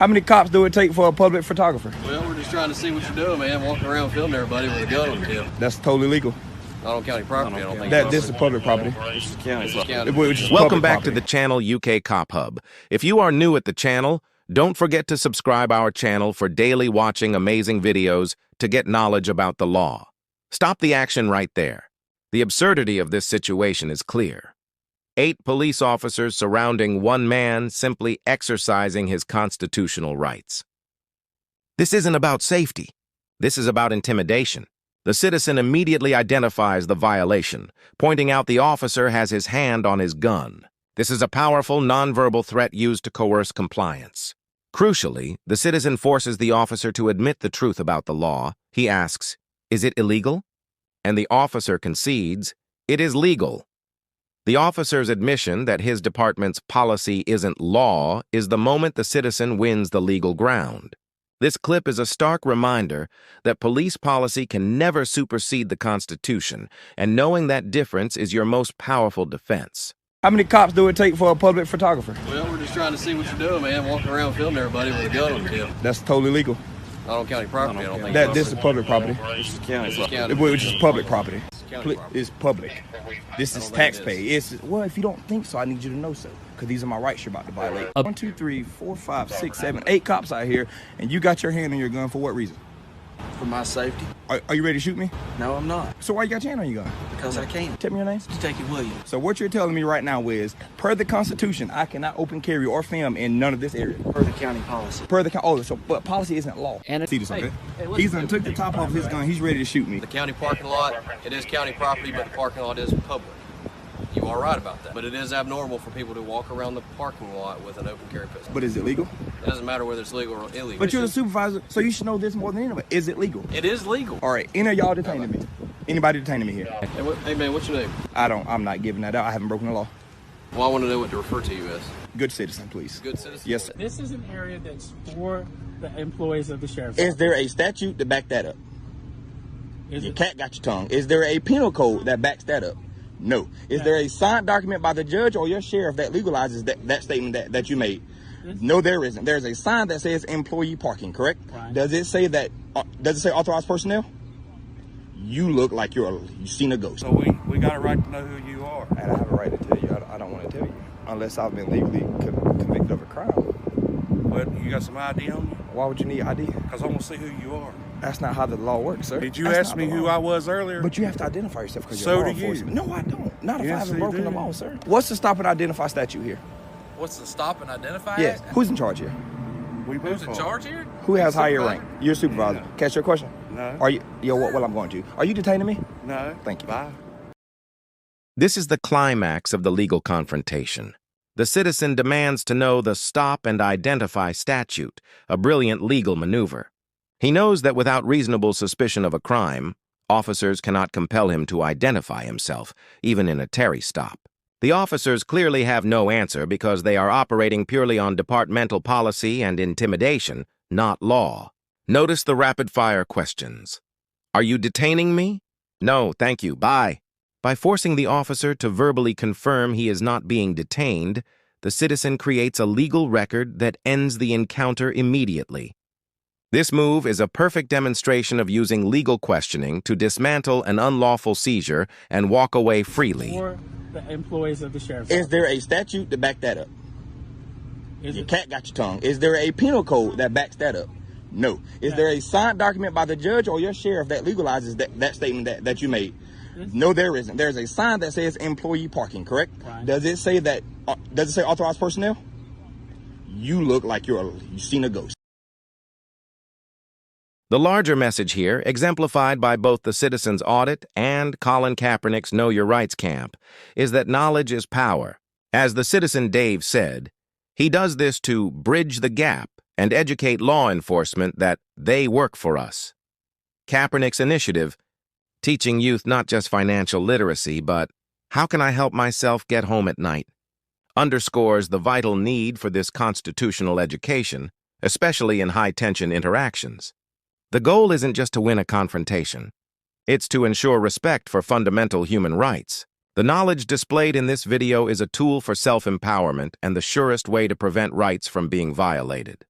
How many cops do it take for a public photographer? Well, we're just trying to see what you're doing, man. Walking around filming everybody with a gun on the tail. That's totally legal. Not on county property, I don't think. This is public property. This is county. Welcome back to the channel UK Cop Hub. If you are new at the channel, don't forget to subscribe our channel for daily watching amazing videos to get knowledge about the law. Stop the action right there. The absurdity of this situation is clear. 8 police officers surrounding one man simply exercising his constitutional rights. This isn't about safety. This is about intimidation. The citizen immediately identifies the violation, pointing out the officer has his hand on his gun. This is a powerful, nonverbal threat used to coerce compliance. Crucially, the citizen forces the officer to admit the truth about the law. He asks, "Is it illegal?" And the officer concedes, "It is legal." The officer's admission that his department's policy isn't law is the moment the citizen wins the legal ground. This clip is a stark reminder that police policy can never supersede the Constitution, and knowing that difference is your most powerful defense. How many cops do it take for a public photographer? Well, we're just trying to see what you're doing, man. Walking around filming everybody with a gun on the tail. That's totally legal. Not on county property, I don't think. This is public property. This is county. Which is public property. County property. It's public. This is taxpayer. Well, if you don't think so, I need you to know so. Because these are my rights you're about to violate. 1, 2, 3, 4, 5, 6, 7, 8 cops out here, and you got your hand on your gun for what reason? For my safety? Are you ready to shoot me? No, I'm not. So why you got your hand on your gun? Because I can. Tell me your name. Detective Williams. So what you're telling me right now is, per the Constitution, I cannot open carry or film in none of this area. Per the county policy. But policy isn't law. And see this, okay? He's done took the top off his gun. He's ready to shoot me. The county parking lot, it is county property, but the parking lot is public. You are right about that. But it is abnormal for people to walk around the parking lot with an open carry pistol. But is it legal? It doesn't matter whether it's legal or illegal. But you're the supervisor, so you should know this more than anybody. Is it legal? It is legal. All right, any of y'all detaining me? Anybody detaining me here? Hey man, what's your name? I'm not giving that out. I haven't broken the law. Well, I want to know what to refer to you as. Good citizen, please. Good citizen? Yes, sir. This is an area that's for the employees of the sheriff's Is office. there a statute to back that up? Is Your it? cat got your tongue. Is there a penal code that backs that up? No. Is there a signed document by the judge or your sheriff that legalizes that statement that you made? No, there isn't. There's a sign that says employee parking, correct? Right. Does it say that? Does it say authorized personnel? You look like you've seen a ghost. So we got a right to know who you are. And I have a right to tell you. I don't want to tell you unless I've been legally convicted of a crime. But you got some ID on you? Why would you need ID? Because I want to see who you are. That's not how the law works, sir. Did you That's ask not me the who law. I was earlier? But you have to identify yourself because So you're law do you. enforcement. No, I don't. Not if I Yes, haven't you broken do. the law, sir. What's the stop and identify statute here? What's the stop and identify Yes. it? Who's in charge here? We Who's both in are. charge here? Who has higher Supervisor? rank? You're supervisor. Yeah. Catch your question? No. Are you? Well, I'm going to. Are you detaining me? No. Thank you. Bye. This is the climax of the legal confrontation. The citizen demands to know the stop and identify statute, a brilliant legal maneuver. He knows that without reasonable suspicion of a crime, officers cannot compel him to identify himself, even in a Terry stop. The officers clearly have no answer because they are operating purely on departmental policy and intimidation, not law. Notice the rapid-fire questions. Are you detaining me? No, thank you, bye. By forcing the officer to verbally confirm he is not being detained, the citizen creates a legal record that ends the encounter immediately. This move is a perfect demonstration of using legal questioning to dismantle an unlawful seizure and walk away freely. For the employees of the sheriff's Is office. there a statute to back that up? Is Your it? cat got your tongue. Is there a penal code that backs that up? No. Is there a signed document by the judge or your sheriff that legalizes that statement that you made? No, there isn't. There's a sign that says employee parking, correct? Right. Does it say that? Does it say authorized personnel? You look like you've seen a ghost. The larger message here, exemplified by both the Citizens Audit and Colin Kaepernick's Know Your Rights camp, is that knowledge is power. As the citizen Dave said, he does this to bridge the gap and educate law enforcement that they work for us. Kaepernick's initiative, teaching youth not just financial literacy, but how can I help myself get home at night, underscores the vital need for this constitutional education, especially in high-tension interactions. The goal isn't just to win a confrontation. It's to ensure respect for fundamental human rights. The knowledge displayed in this video is a tool for self-empowerment and the surest way to prevent rights from being violated.